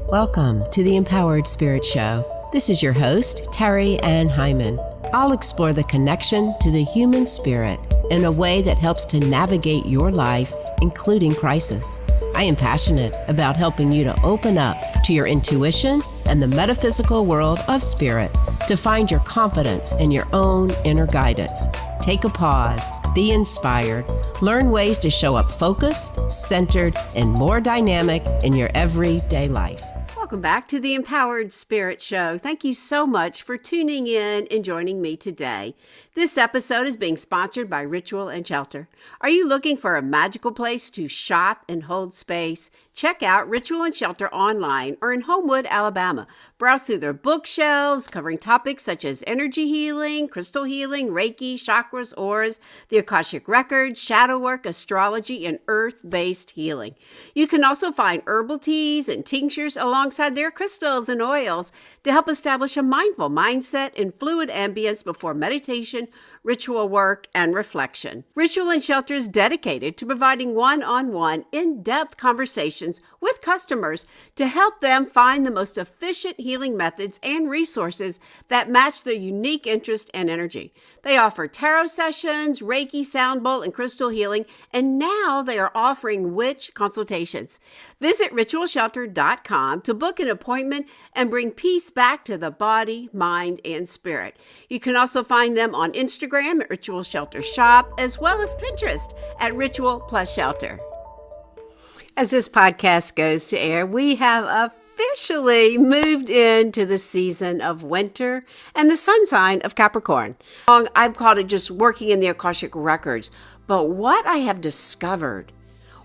Welcome to the Empowered Spirit Show. This is your host, Terry Ann Hyman. I'll explore the connection to the human spirit in a way that helps to navigate your life, including crisis. I am passionate about helping you to open up to your intuition and the metaphysical world of spirit to find your confidence in your own inner guidance. Take a pause, be inspired, learn ways to show up focused, centered, and more dynamic in your everyday life. Welcome back to the Empowered Spirit Show. Thank you so much for tuning in and joining me today. This episode is being sponsored by Ritual and Shelter. Are you looking for a magical place to shop and hold space? Check out Ritual and Shelter online or in Homewood, Alabama. Browse through their bookshelves covering topics such as energy healing, crystal healing, Reiki, chakras, auras, the Akashic Records, shadow work, astrology, and earth-based healing. You can also find herbal teas and tinctures alongside their crystals and oils to help establish a mindful mindset and fluid ambience before meditation, ritual work, and reflection. Ritual and Shelter is dedicated to providing one-on-one, in-depth conversations with customers to help them find the most efficient healing methods and resources that match their unique interest and energy. They offer tarot sessions, Reiki, sound bowl, and crystal healing, and now they are offering witch consultations. Visit ritualshelter.com to book an appointment and bring peace back to the body, mind, and spirit. You can also find them on Instagram at Ritual Shelter Shop, as well as Pinterest at Ritual Plus Shelter. As this podcast goes to air, we have officially moved into the season of winter and the sun sign of Capricorn. I've called it just working in the Akashic Records. But what I have discovered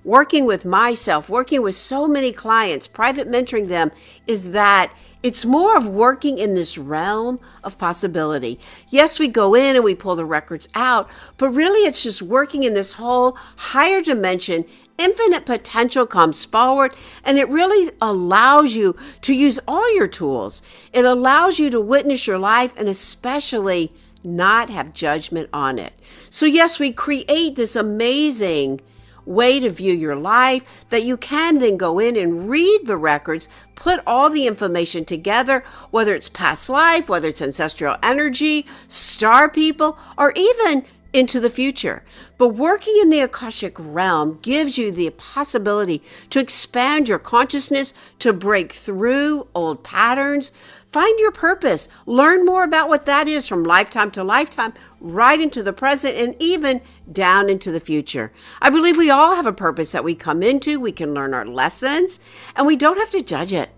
working with myself, working with so many clients, private mentoring them, is that it's more of working in this realm of possibility. Yes, we go in and we pull the records out, but really it's just working in this whole higher dimension. Infinite potential comes forward, and it really allows you to use all your tools. It allows you to witness your life and especially not have judgment on it. So yes, we create this amazing way to view your life that you can then go in and read the records, put all the information together, whether it's past life, whether it's ancestral energy, star people, or even into the future. But working in the Akashic Realm gives you the possibility to expand your consciousness, to break through old patterns, find your purpose, learn more about what that is from lifetime to lifetime, right into the present, and even down into the future. I believe we all have a purpose that we come into. We can learn our lessons, and we don't have to judge it.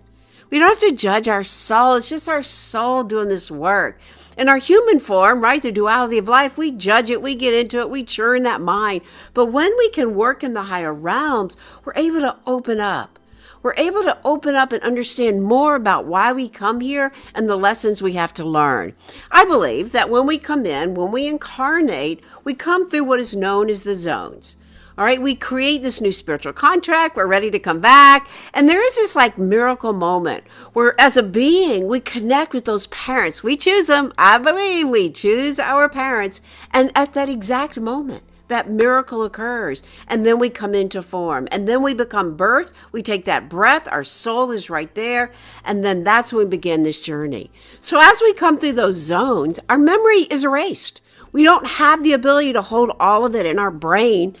We don't have to judge our soul. It's just our soul doing this work. In our human form, right, the duality of life, we judge it, we get into it, we churn that mind. But when we can work in the higher realms, we're able to open up. We're able to open up and understand more about why we come here and the lessons we have to learn. I believe that when we come in, when we incarnate, we come through what is known as the zones. All right, we create this new spiritual contract. We're ready to come back. And there is this like miracle moment where as a being, we connect with those parents. We choose them. I believe we choose our parents. And at that exact moment, that miracle occurs. And then we come into form. And then we become birthed. We take that breath. Our soul is right there. And then that's when we begin this journey. So as we come through those zones, our memory is erased. We don't have the ability to hold all of it in our brain.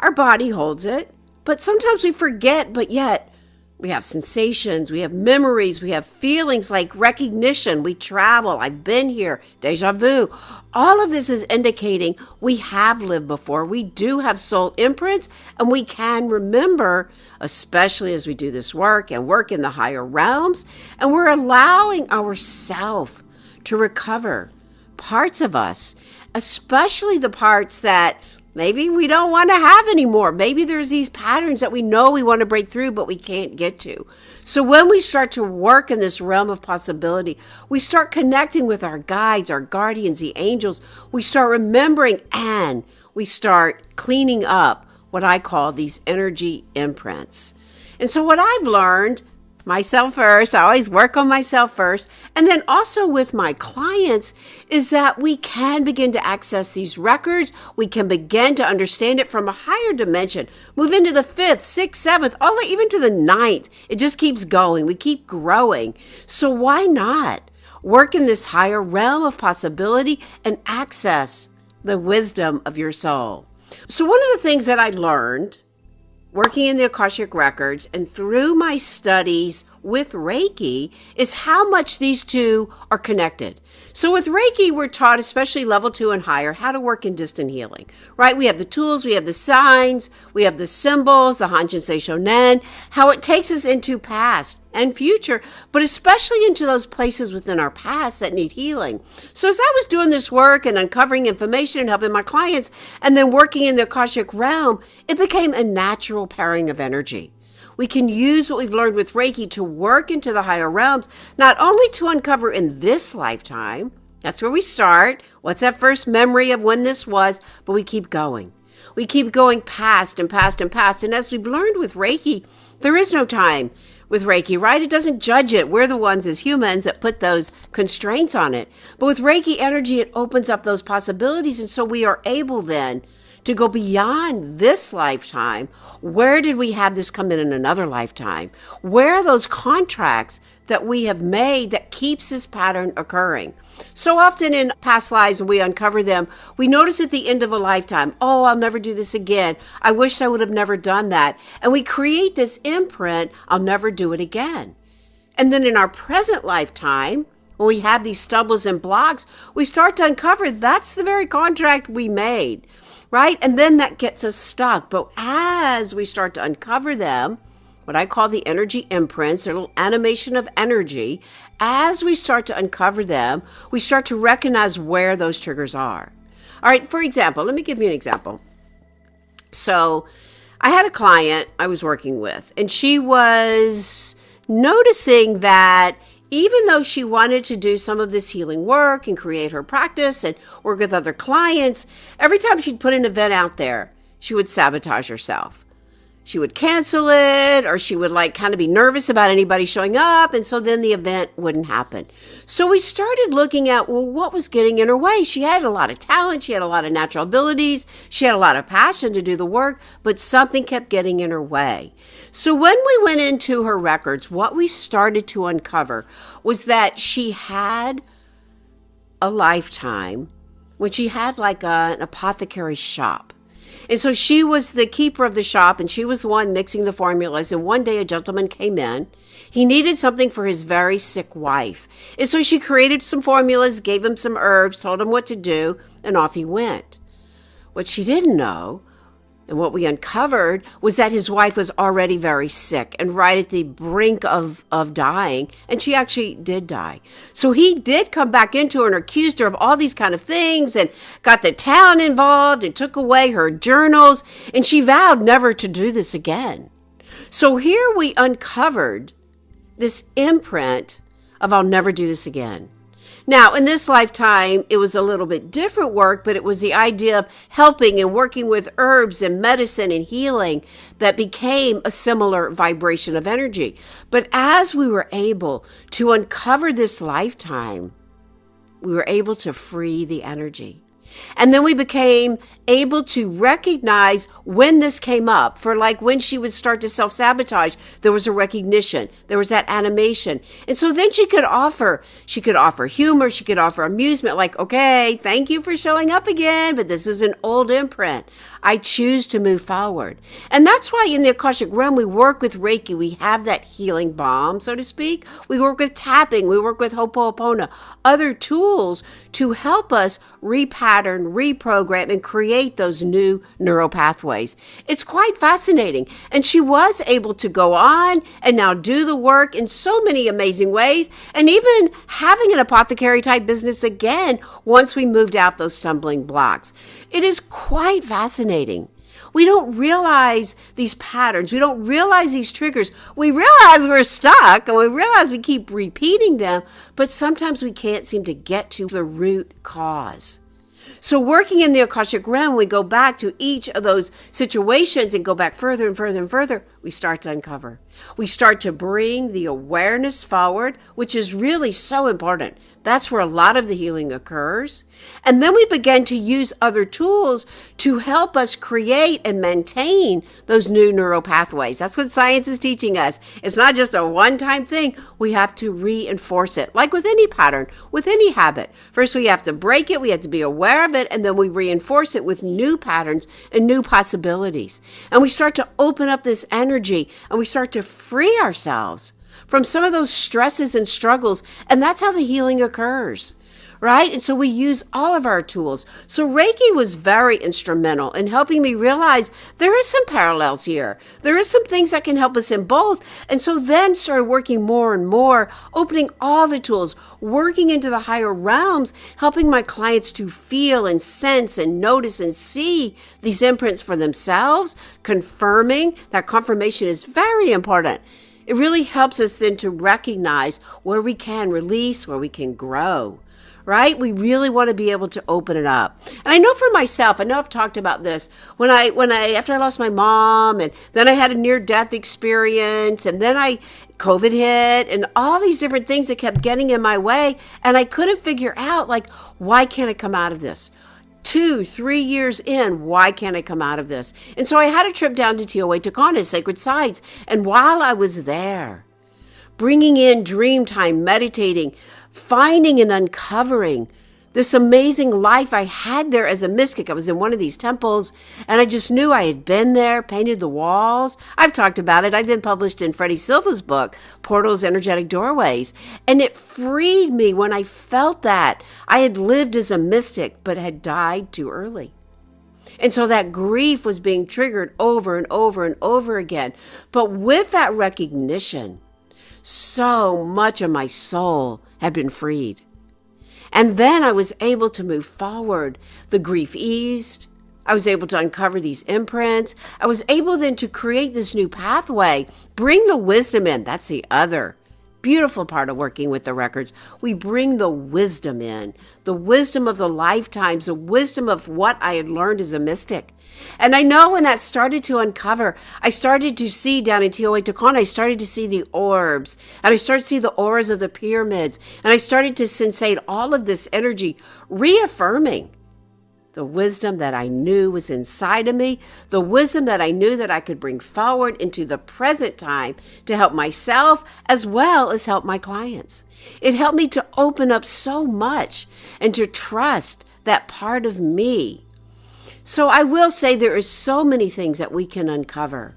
Our body holds it, but sometimes we forget, but yet we have sensations, we have memories, we have feelings like recognition, we travel, I've been here, deja vu. All of this is indicating we have lived before. We do have soul imprints, and we can remember, especially as we do this work and work in the higher realms, and we're allowing ourselves to recover parts of us, especially the parts that maybe we don't want to have anymore. Maybe there's these patterns that we know we want to break through, but we can't get to. So when we start to work in this realm of possibility, we start connecting with our guides, our guardians, the angels. We start remembering, and we start cleaning up what I call these energy imprints. And so what I've learned myself first. I always work on myself first. And then also with my clients is that we can begin to access these records. We can begin to understand it from a higher dimension, move into the 5th, 6th, 7th, all the way even to the 9th. It just keeps going. We keep growing. So why not work in this higher realm of possibility and access the wisdom of your soul? So one of the things that I learned working in the Akashic Records and through my studies with Reiki is how much these two are connected. So with Reiki, we're taught, especially level 2 and higher, how to work in distant healing, right? We have the tools, we have the signs, we have the symbols, the Hanshin Shonen, how it takes us into past and future, but especially into those places within our past that need healing. So as I was doing this work and uncovering information and helping my clients and then working in the Akashic Realm, it became a natural pairing of energy. We can use what we've learned with Reiki to work into the higher realms, not only to uncover in this lifetime, that's where we start, what's that first memory of when this was, but we keep going. We keep going past and past and past. And as we've learned with Reiki, there is no time with Reiki, right? It doesn't judge it. We're the ones as humans that put those constraints on it. But with Reiki energy, it opens up those possibilities. And so we are able then to go beyond this lifetime. Where did we have this come in another lifetime? Where are those contracts that we have made that keeps this pattern occurring? So often in past lives, when we uncover them, we notice at the end of a lifetime, oh, I'll never do this again. I wish I would have never done that. And we create this imprint, I'll never do it again. And then in our present lifetime, when we have these stumbles and blocks, we start to uncover that's the very contract we made, right? And then that gets us stuck. But as we start to uncover them, what I call the energy imprints, a little animation of energy, as we start to uncover them, we start to recognize where those triggers are. All right, for example, let me give you an example. So I had a client I was working with, and she was noticing that even though she wanted to do some of this healing work and create her practice and work with other clients, every time she'd put an event out there, she would sabotage herself. She would cancel it, or she would kind of be nervous about anybody showing up. And so then the event wouldn't happen. So we started looking at, well, what was getting in her way? She had a lot of talent. She had a lot of natural abilities. She had a lot of passion to do the work, but something kept getting in her way. So when we went into her records, what we started to uncover was that she had a lifetime when she had an apothecary shop. And so she was the keeper of the shop, and she was the one mixing the formulas. And one day a gentleman came in. He needed something for his very sick wife. And so she created some formulas, gave him some herbs, told him what to do, and off he went. What she didn't know, and what we uncovered, was that his wife was already very sick and right at the brink of dying. And she actually did die. So he did come back into her and accused her of all these kind of things and got the town involved and took away her journals. And she vowed never to do this again. So here we uncovered this imprint of I'll never do this again. Now, in this lifetime, it was a little bit different work, but it was the idea of helping and working with herbs and medicine and healing that became a similar vibration of energy. But as we were able to uncover this lifetime, we were able to free the energy. And then we became able to recognize when this came up. For when she would start to self-sabotage, there was a recognition. There was that animation. And so then she could offer humor. She could offer amusement. Okay, thank you for showing up again, but this is an old imprint. I choose to move forward. And that's why in the Akashic Realm, we work with Reiki. We have that healing balm, so to speak. We work with tapping. We work with Ho'oponopono, other tools to help us repattern, reprogram, and create those new neural pathways. It's quite fascinating. And she was able to go on and now do the work in so many amazing ways, and even having an apothecary type business again once we moved out those stumbling blocks. It is quite fascinating. We don't realize these patterns. We don't realize these triggers. We realize we're stuck, and we realize we keep repeating them, but sometimes we can't seem to get to the root cause. So working in the Akashic Realm, we go back to each of those situations and go back further and further and further, we start to uncover. We start to bring the awareness forward, which is really so important. That's where a lot of the healing occurs. And then we begin to use other tools to help us create and maintain those new neural pathways. That's what science is teaching us. It's not just a one-time thing. We have to reinforce it, like with any pattern, with any habit. First, we have to break it. We have to be aware of it. And then we reinforce it with new patterns and new possibilities. And we start to open up this energy, and we start to free ourselves from some of those stresses and struggles. And that's how the healing occurs, right? And so we use all of our tools. So Reiki was very instrumental in helping me realize there is some parallels here. There is some things that can help us in both. And so then started working more and more, opening all the tools, working into the higher realms, helping my clients to feel and sense and notice and see these imprints for themselves, confirming. That confirmation is very important. It really helps us then to recognize where we can release, where we can grow, right? We really want to be able to open it up. And I know for myself, I know I've talked about this, after I lost my mom, and then I had a near-death experience, and then COVID hit, and all these different things that kept getting in my way, and I couldn't figure out, why can't I come out of this? 2-3 years in, why can't I come out of this? And so I had a trip down to Teotihuacan, sacred sites. And while I was there, bringing in dream time, meditating, finding and uncovering this amazing life I had there as a mystic. I was in one of these temples, and I just knew I had been there, painted the walls. I've talked about it. I've been published in Freddie Silva's book, Portals, Energetic Doorways. And it freed me when I felt that. I had lived as a mystic, but had died too early. And so that grief was being triggered over and over and over again. But with that recognition, so much of my soul had been freed. And then I was able to move forward. The grief eased. I was able to uncover these imprints. I was able then to create this new pathway, bring the wisdom in. That's the other beautiful part of working with the records. We bring the wisdom in, the wisdom of the lifetimes, the wisdom of what I had learned as a mystic. And I know when that started to uncover, I started to see down in Teotihuacan, I started to see the orbs, and I started to see the auras of the pyramids, and I started to sensate all of this energy, reaffirming the wisdom that I knew was inside of me, the wisdom that I knew that I could bring forward into the present time to help myself as well as help my clients. It helped me to open up so much and to trust that part of me. So I will say there is so many things that we can uncover.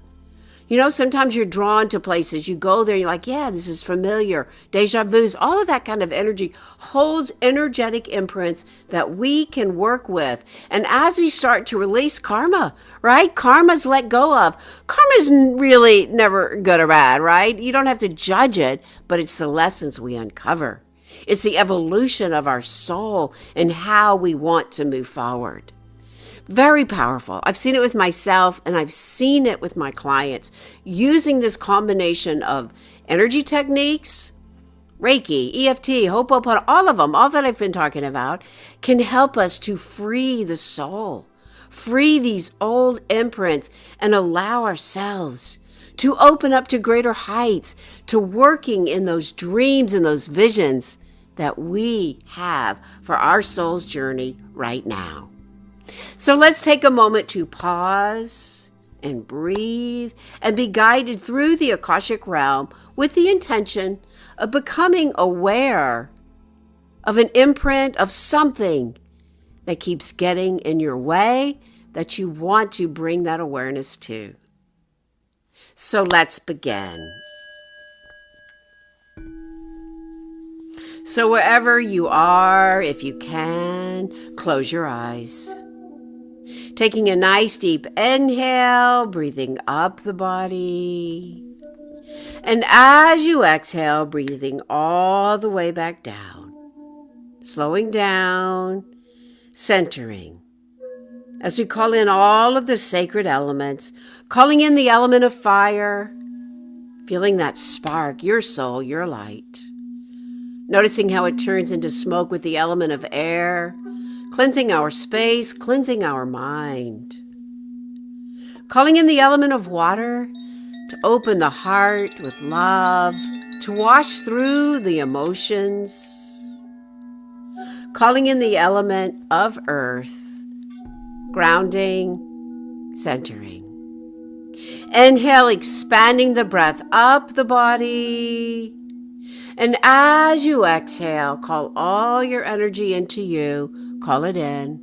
You know, sometimes you're drawn to places. You go there, you're like, yeah, this is familiar. Deja vus, all of that kind of energy holds energetic imprints that we can work with. And as we start to release karma, right? Karma's let go of. Karma's really never good or bad, right? You don't have to judge it, but it's the lessons we uncover. It's the evolution of our soul and how we want to move forward. Very powerful. I've seen it with myself, and I've seen it with my clients using this combination of energy techniques, Reiki, EFT, Ho'oponopono, all of them, all that I've been talking about, can help us to free the soul, free these old imprints, and allow ourselves to open up to greater heights, to working in those dreams and those visions that we have for our soul's journey right now. So let's take a moment to pause and breathe and be guided through the Akashic Realm with the intention of becoming aware of an imprint of something that keeps getting in your way that you want to bring that awareness to. So let's begin. So wherever you are, if you can, close your eyes. Taking a nice deep inhale, breathing up the body. And as you exhale, breathing all the way back down. Slowing down, centering. As we call in all of the sacred elements, calling in the element of fire, feeling that spark, your soul, your light. Noticing how it turns into smoke with the element of air, cleansing our space, cleansing our mind. Calling in the element of water to open the heart with love, to wash through the emotions, calling in the element of earth, grounding, centering. Inhale, expanding the breath up the body. And as you exhale, call all your energy into you. Call it in.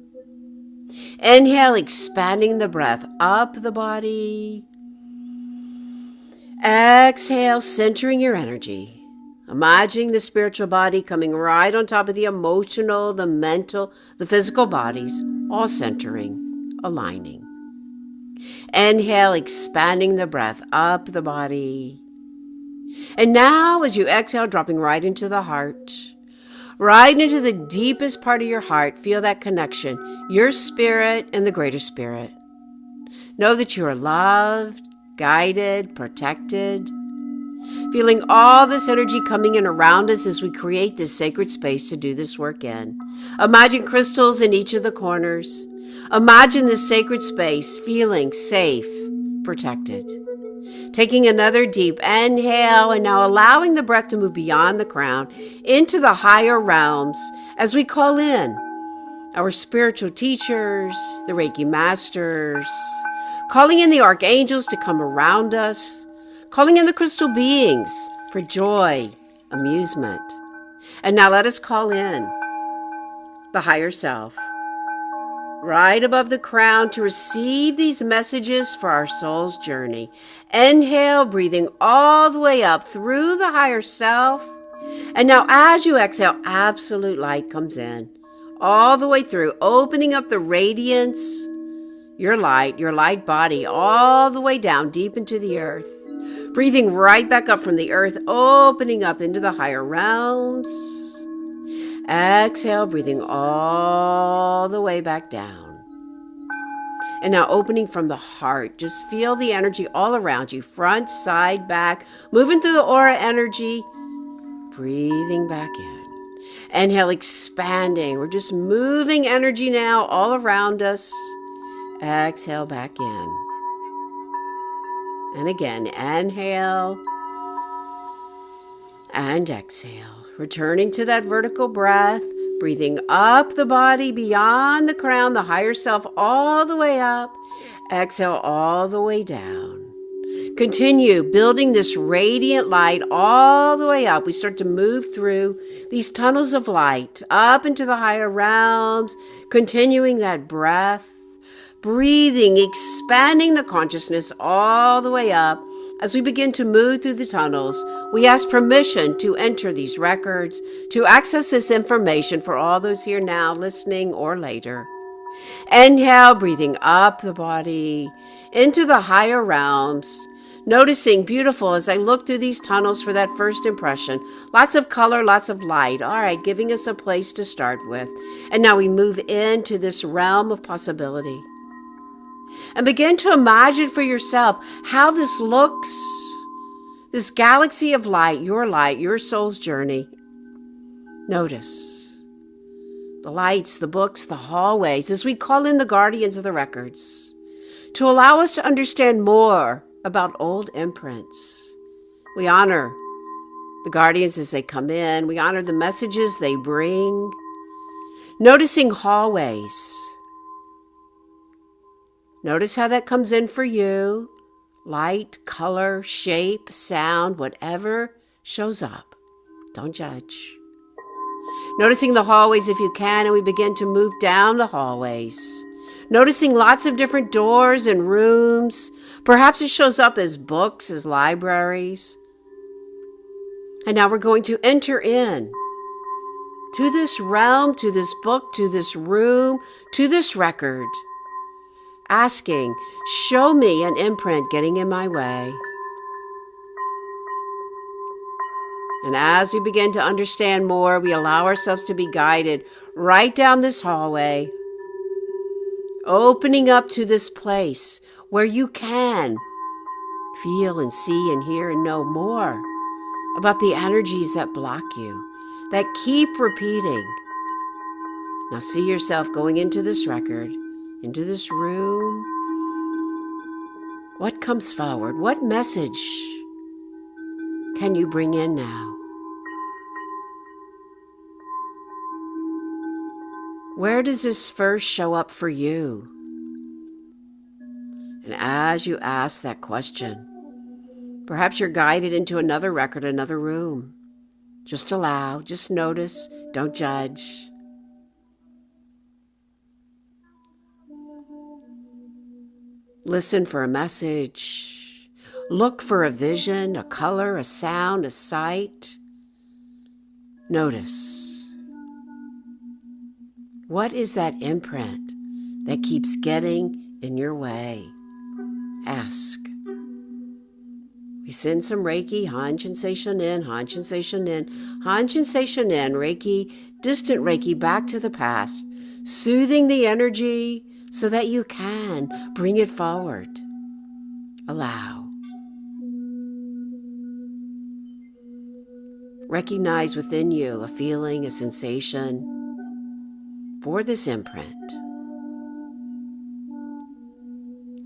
Inhale, expanding the breath up the body. Exhale, centering your energy. Imagining the spiritual body coming right on top of the emotional, the mental, the physical bodies, all centering, aligning. Inhale, expanding the breath up the body. And now, as you exhale, dropping right into the heart, right into the deepest part of your heart, feel that connection, your spirit and the greater spirit. Know that you are loved, guided, protected. Feeling all this energy coming in around us as we create this sacred space to do this work in. Imagine crystals in each of the corners. Imagine this sacred space feeling safe, protected. Taking another deep inhale and now allowing the breath to move beyond the crown into the higher realms as we call in our spiritual teachers, the Reiki masters, calling in the archangels to come around us, calling in the crystal beings for joy, amusement. And now let us call in the higher self, right above the crown to receive these messages for our soul's journey. Inhale, breathing all the way up through the higher self. And now as you exhale, absolute light comes in all the way through, opening up the radiance, your light body, all the way down deep into the earth. Breathing right back up from the earth, opening up into the higher realms. Exhale, breathing all the way back down. And now opening from the heart, just feel the energy all around you, front, side, back, moving through the aura energy, breathing back in. Inhale, expanding. We're just moving energy now all around us. Exhale back in. And again, inhale and exhale. Returning to that vertical breath, breathing up the body beyond the crown, the higher self, all the way up. Exhale all the way down. Continue building this radiant light all the way up. We start to move through these tunnels of light up into the higher realms, continuing that breath, breathing, expanding the consciousness all the way up. As we begin to move through the tunnels, we ask permission to enter these records, to access this information for all those here now listening or later. Inhale, breathing up the body into the higher realms. Noticing beautiful as I look through these tunnels for that first impression. Lots of color, lots of light. All right, giving us a place to start with. And now we move into this realm of possibility. And begin to imagine for yourself how this looks, this galaxy of light, your soul's journey. Notice the lights, the books, the hallways, as we call in the guardians of the records, to allow us to understand more about old imprints. We honor the guardians as they come in. We honor the messages they bring. Noticing hallways. Notice how that comes in for you. Light, color, shape, sound, whatever shows up. Don't judge. Noticing the hallways if you can, and we begin to move down the hallways. Noticing lots of different doors and rooms. Perhaps it shows up as books, as libraries. And now we're going to enter in to this realm, to this book, to this room, to this record. Asking, show me an imprint getting in my way. And as we begin to understand more, we allow ourselves to be guided right down this hallway, opening up to this place where you can feel and see and hear and know more about the energies that block you, that keep repeating. Now see yourself going into this record, into this room, What comes forward? What message can you bring in now? Where does this first show up for you? And as you ask that question, perhaps you're guided into another record, another room. Just allow, just notice, don't judge. Listen for a message. Look for a vision, a color, a sound, a sight. Notice. What is that imprint that keeps getting in your way? Ask. We send some Reiki, Han-Shin Seishonin, Han-Shin Seishonin, Han-Shin Seishonin, Reiki, distant Reiki back to the past, soothing the energy so that you can bring it forward. Allow. Recognize within you a feeling, a sensation for this imprint.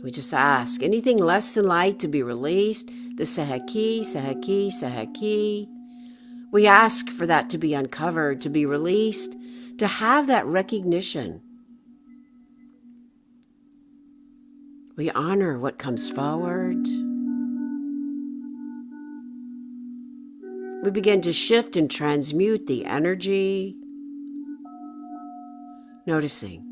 We just ask anything less than light to be released, the seheki, seheki, seheki. We ask for that to be uncovered, to be released, to have that recognition. We honor what comes forward. We begin to shift and transmute the energy, noticing.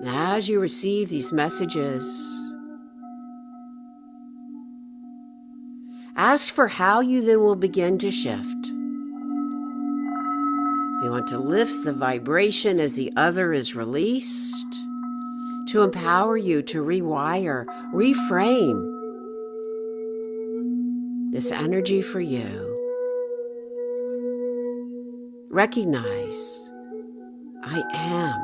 And as you receive these messages, ask for how you then will begin to shift. We want to lift the vibration as the other is released, to empower you to rewire, reframe this energy for you. Recognize, I am.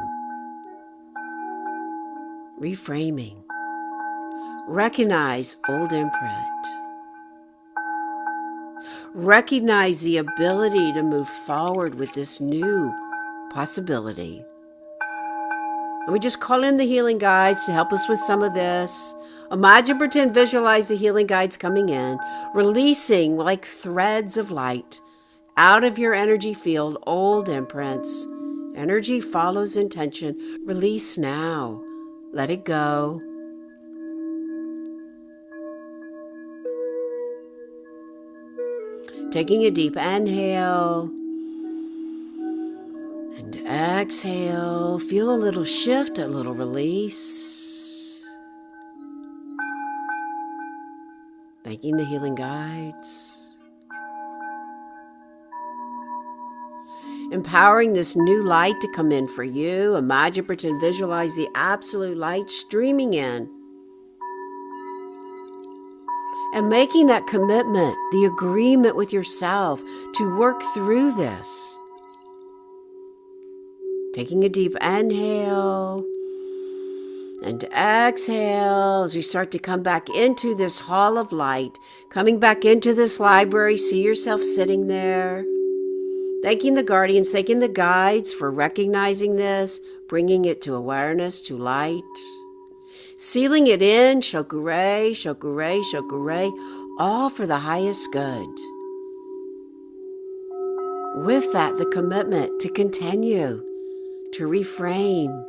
Reframing. Recognize old imprint. Recognize the ability to move forward with this new possibility. And we just call in the healing guides to help us with some of this. Imagine, pretend, visualize the healing guides coming in, releasing like threads of light out of your energy field, old imprints. Energy follows intention. Release now. Let it go. Taking a deep inhale and exhale. Feel a little shift, a little release. Thanking the healing guides. Empowering this new light to come in for you. Imagine, pretend, visualize the absolute light streaming in. And making that commitment, the agreement with yourself to work through this. Taking a deep inhale and exhale as you start to come back into this hall of light, coming back into this library. See yourself sitting there. Thanking the guardians, thanking the guides for recognizing this, bringing it to awareness, to light. Sealing it in, shokure, shokure, shokure, all for the highest good. With that, the commitment to continue, to reframe,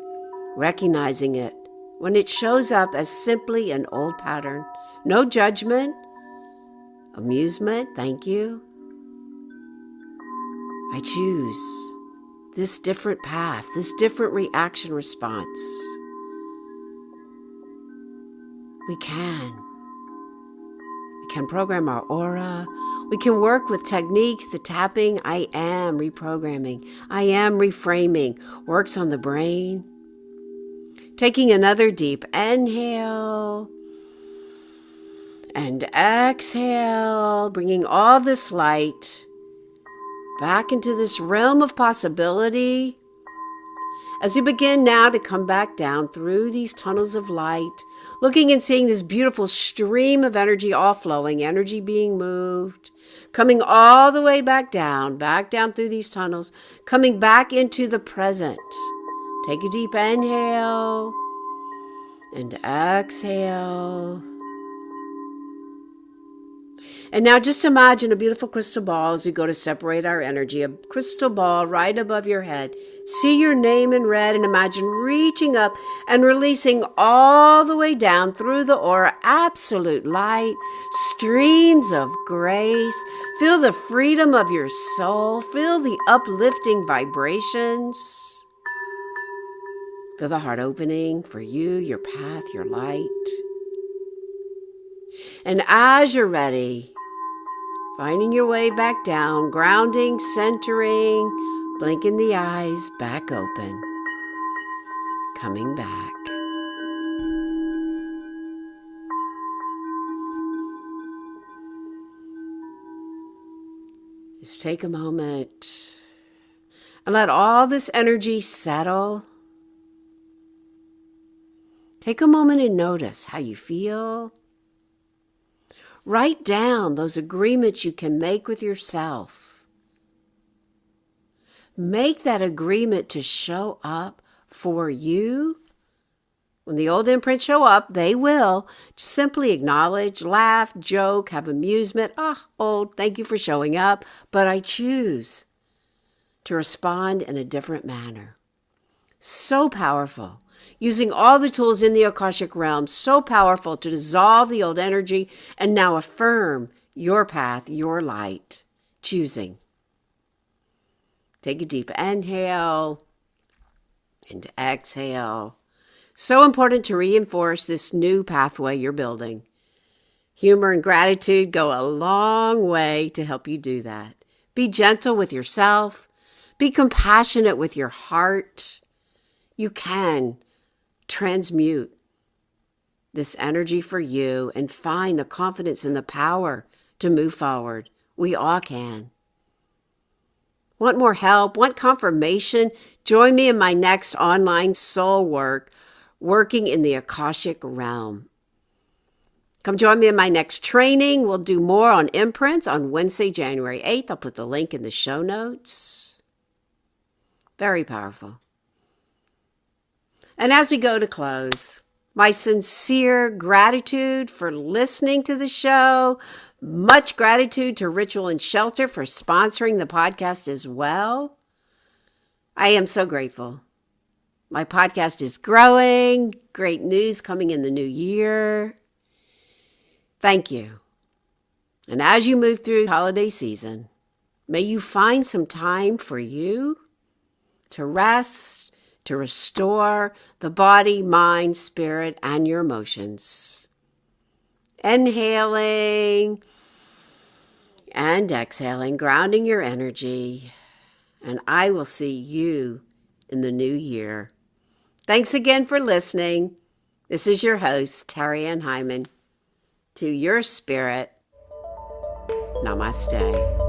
recognizing it when it shows up as simply an old pattern. No judgment, amusement, thank you. I choose this different path, this different reaction response. We can program our aura. We can work with techniques, the tapping, I am reprogramming, I am reframing, works on the brain. Taking another deep inhale and exhale, bringing all this light back into this realm of possibility. As we begin now to come back down through these tunnels of light, looking and seeing this beautiful stream of energy all flowing, energy being moved, coming all the way back down through these tunnels, coming back into the present. Take a deep inhale And exhale. And now just imagine a beautiful crystal ball as we go to separate our energy, a crystal ball right above your head. See your name in red and imagine reaching up and releasing all the way down through the aura, absolute light, streams of grace. Feel the freedom of your soul. Feel the uplifting vibrations. Feel the heart opening for you, your path, your light. And as you're ready, finding your way back down, grounding, centering, blinking the eyes back open, coming back. Just take a moment and let all this energy settle. Take a moment and notice how you feel. Write down those agreements you can make with yourself. Make that agreement to show up for you. When the old imprints show up, they will. Just simply acknowledge, laugh, joke, have amusement. Old, thank you for showing up, but I choose to respond in a different manner. So powerful. Using all the tools in the Akashic Realm, so powerful to dissolve the old energy and now affirm your path, your light, choosing. Take a deep inhale and exhale. So important to reinforce this new pathway you're building. Humor and gratitude go a long way to help you do that. Be gentle with yourself. Be compassionate with your heart. You can transmute this energy for you and find the confidence and the power to move forward. We all can. Want more help? Want confirmation? Join me in my next online soul work, working in the Akashic Realm. Come join me in my next training. We'll do more on imprints on Wednesday, January 8th. I'll put the link in the show notes. Very powerful. And as we go to close, my sincere gratitude for listening to the show. Much gratitude to Ritual and Shelter for sponsoring the podcast as well. I am so grateful. My podcast is growing. Great news coming in the new year. Thank you. And as you move through the holiday season, may you find some time for you to rest, to restore the body, mind, spirit, and your emotions. Inhaling and exhaling, grounding your energy. And I will see you in the new year. Thanks again for listening. This is your host, Terry Ann Hyman. To your spirit, namaste.